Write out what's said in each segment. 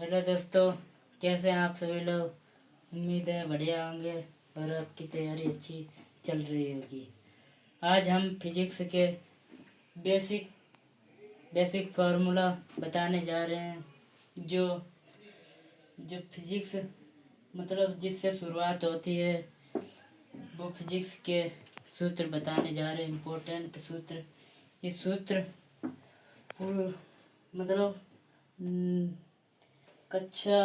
Hello दोस्तों, कैसे हैं आप सभी लोग। उम्मीद है बढ़िया होंगे और आपकी तैयारी अच्छी चल रही होगी। आज हम फिजिक्स के बेसिक बेसिक फार्मूला बताने जा रहे हैं। जो जो फिजिक्स मतलब जिससे शुरुआत होती है, वो फिजिक्स के सूत्र बताने जा रहे हैं, इम्पोर्टेंट सूत्र। इस सूत्र मतलब कक्षा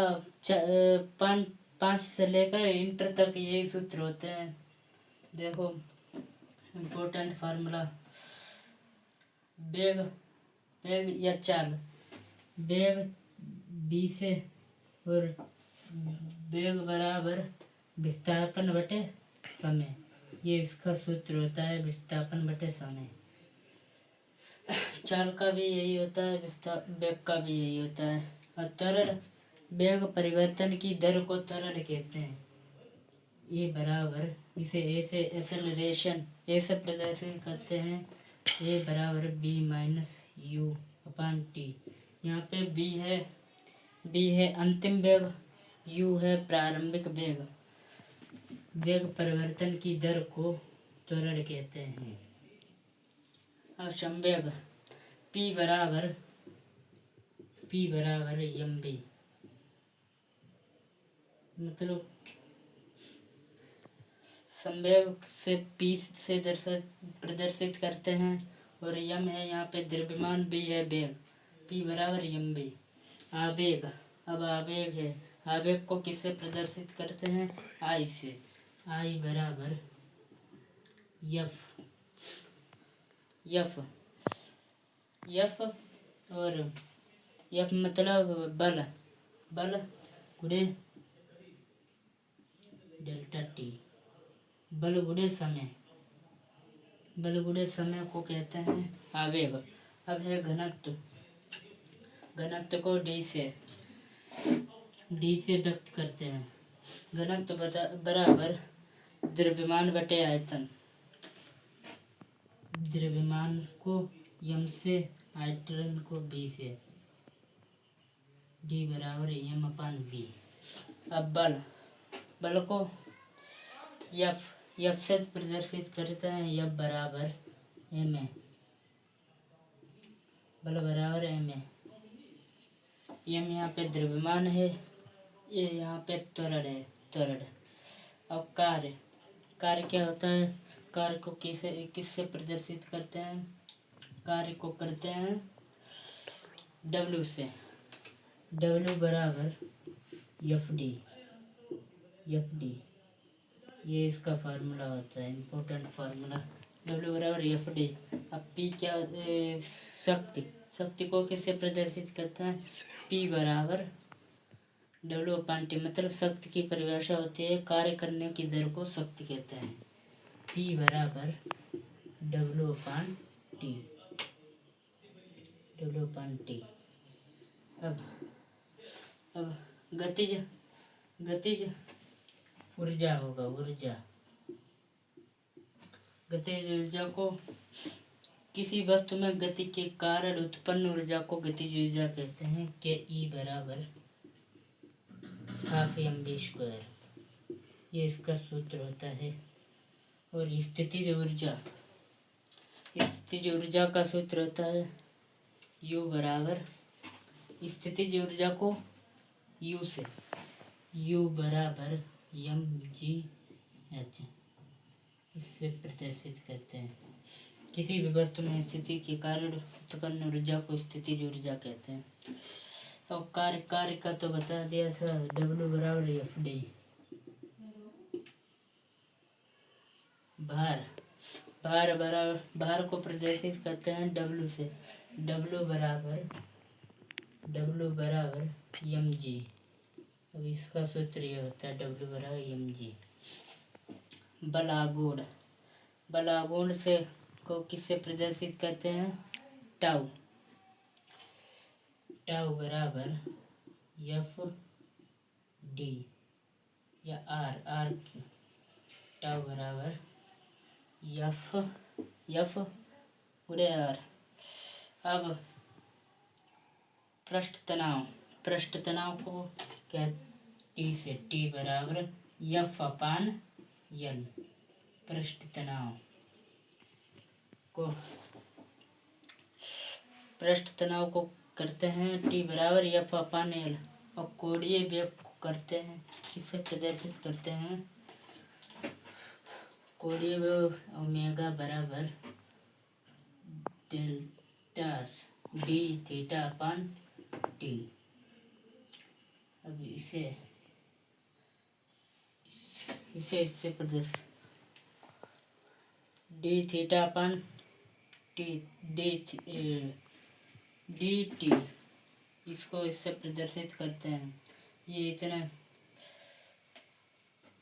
पाँच से लेकर इंटर तक यही सूत्र होते हैं। देखो, इम्पोर्टेंट फार्मूला। वेग वेग या चाल, वेग बी से और वेग बराबर विस्थापन बटे समय। ये इसका सूत्र होता है, विस्थापन बटे समय। चाल का भी यही होता है, वेग का भी यही होता है। और त्वरण, वेग परिवर्तन की दर को त्वरण कहते हैं। ए बराबर, इसे ए से एक्सेलरेशन ए से प्रदर्शित करते हैं। ए बराबर B minus U upon T. यहाँ पे बी है अंतिम वेग, यू है प्रारंभिक वेग। वेग परिवर्तन की दर को त्वरण कहते हैं। अब संवेग, पी बराबर एम बी, मतलब संवेग से पी से प्रदर्शित करते हैं। और यम है यहाँ पे द्रव्यमान, बी है वेग, पी बराबर एम बी। आवेग, अब आवेग है, आवेग को किससे प्रदर्शित करते हैं, आई से। आई बराबर यफ यफ यफ और यफ मतलब बल गुणे डेल्टा टी। बल गुणे समय, बल गुणे समय को कहते हैं आवेग। अब है घनत्व, घनत्व को डी से व्यक्त करते हैं। घनत्व बराबर द्रव्यमान बटे आयतन। द्रव्यमान को यम से, आयतन को बी से। डी बराबर एम अपान बी। अब बल को एफ से प्रदर्शित करते हैं। एफ बराबर एम ए, बल बराबर एम ए। एम यहाँ पे द्रव्यमान है, ये यहाँ पे त्वरण। अब कार्य क्या होता है, कार्य को किससे प्रदर्शित करते हैं, कार्य को करते हैं डब्ल्यू से। डब्ल्यू बराबर एफ डी, ये इसका फार्मूला होता है, इम्पोर्टेंट फार्मूला। डब्ल्यू बराबर एफ डी। अब पी क्या, शक्ति को किससे प्रदर्शित करता है, पी बराबर डब्ल्यू अपान टी। मतलब शक्ति की परिभाषा होती है, कार्य करने की दर को शक्ति कहते हैं। पी बराबर डब्ल्यू अपान टी, अब गतिज ऊर्जा होगा, गतिज ऊर्जा को, किसी वस्तु में गति के कारण उत्पन्न ऊर्जा को गतिज ऊर्जा कहते हैं। के ई बराबर हाफ एम बी स्क्वायर, ये इसका सूत्र होता है। और स्थितिज ऊर्जा का सूत्र होता है यू बराबर, स्थितिज ऊर्जा को यू बराबर एम जी एच, इससे प्रदर्शित करते हैं। किसी भी वस्तु में स्थिति के कारण उत्पन्न ऊर्जा को स्थितिज ऊर्जा कहते हैं। तो कार्य का तो बता दिया था, डब्ल्यू बराबर एफ डी। भार को प्रदर्शित करते हैं डब्ल्यू से। डब्ल्यू बराबर एम जी। अब इसका सूत्र ये होता है, डब्ल्यू बराबर एम जी। बलागुण से को किससे प्रदर्शित करते हैं, टाउ बराबर एफ डी या आर टाउ बराबर एफ पूरे आर। अब पृष्ठ पृष्ठ तनाव को क्या टी से टी बराबर एफ अपान एल। पृष्ठ तनाव को करते हैं टी बराबर एफ अपान एल। और कोणीय वेग को करते हैं, किससे प्रदर्शित करते हैं? कोणीय वेग ओमेगा बराबर delta D theta upon T. अब इससे प्रदर्शित D theta upon T D T, इसको इससे प्रदर्शित करते हैं। ये इतना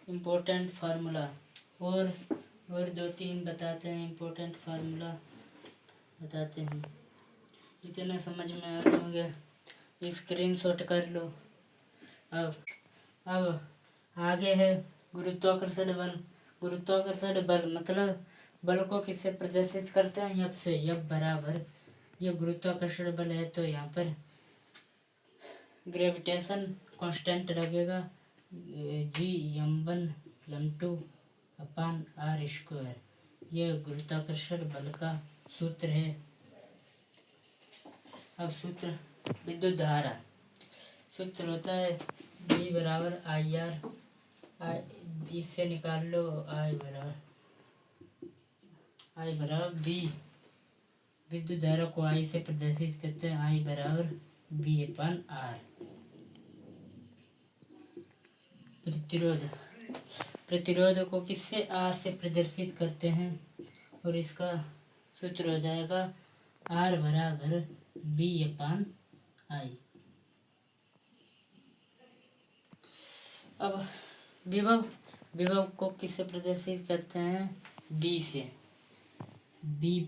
इम्पोर्टेंट फार्मूला और 2-3 बताते हैं, इम्पोर्टेंट फार्मूला बताते हैं। इतना समझ में आ जाओगे, स्क्रीनशॉट कर लो। अब आगे है गुरुत्वाकर्षण बल। गुरुत्वाकर्षण बल मतलब बल को किससे प्रदर्शित करते हैं? एफ से। एफ बराबर, ये गुरुत्वाकर्षण बल है तो यहाँ पर ग्रेविटेशन कांस्टेंट लगेगा G m1 upon R square. यह गुरुत्वाकर्षण बल का सूत्र है। अब सूत्र विद्युत धारा सूत्र होता है B बराबर IR। इससे निकाल लो I बराबर B। विद्युत धारा को I से प्रदर्शित करते हैं, I बराबर B अपान R। प्रतिरोध को किससे R से प्रदर्शित करते हैं? और इसका सूत्र हो जाएगा R बराबर B अपान I। अब विभव को किससे प्रदर्शित करते हैं? B से। B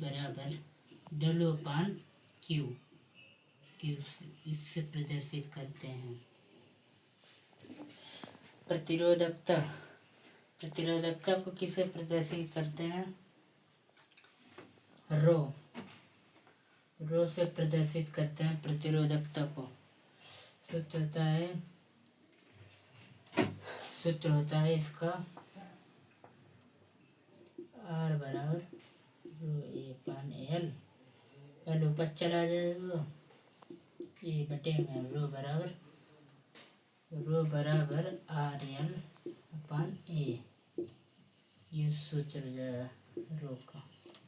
बराबर W अपान Q इससे प्रदर्शित करते हैं। प्रतिरोधकता को किससे प्रदर्शित करते हैं? रो से प्रदर्शित करते हैं प्रतिरोधकता को। सूत्र होता है इसका R बराबर रो ए अपान एल। एल ऊपर चला जाएगा, ए बटे में रो बराबर आर एल अपान ए। ये सूत्र रो का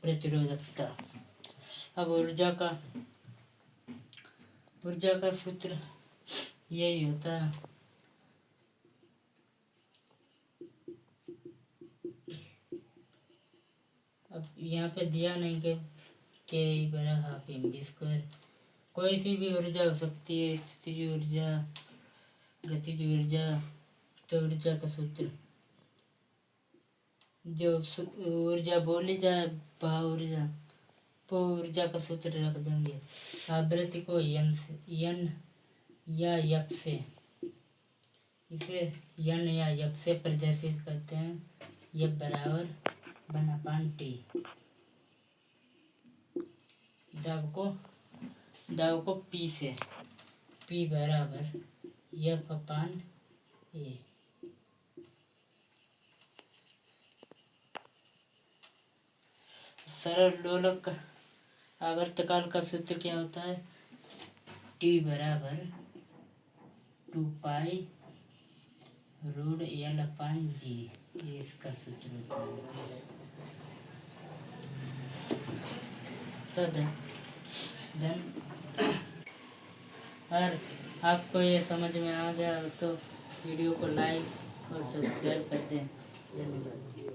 प्रतिरोधकता। अब ऊर्जा का सूत्र यही होता है। अब यहाँ पे दिया नहीं के बराबर हाफ mv स्क्वायर। कोई सी भी ऊर्जा हो सकती है, स्थितिज ऊर्जा, गतिज ऊर्जा। तो ऊर्जा का सूत्र जो ऊर्जा बोली जाए वो ऊर्जा का सूत्र रख देंगे। आवृत्ति को n या f से, इसे n या f से प्रदर्शित करते हैं। F बराबर 1/T। दाब को P से, P बराबर F अपान A। सरल लोलक आवर्तकाल का सूत्र क्या होता है? T बराबर 2 पाई रूट L अपान G। ये इसका सूत्र होता है। और आपको ये समझ में आ गया तो वीडियो को लाइक और सब्सक्राइब कर दें। धन्यवाद।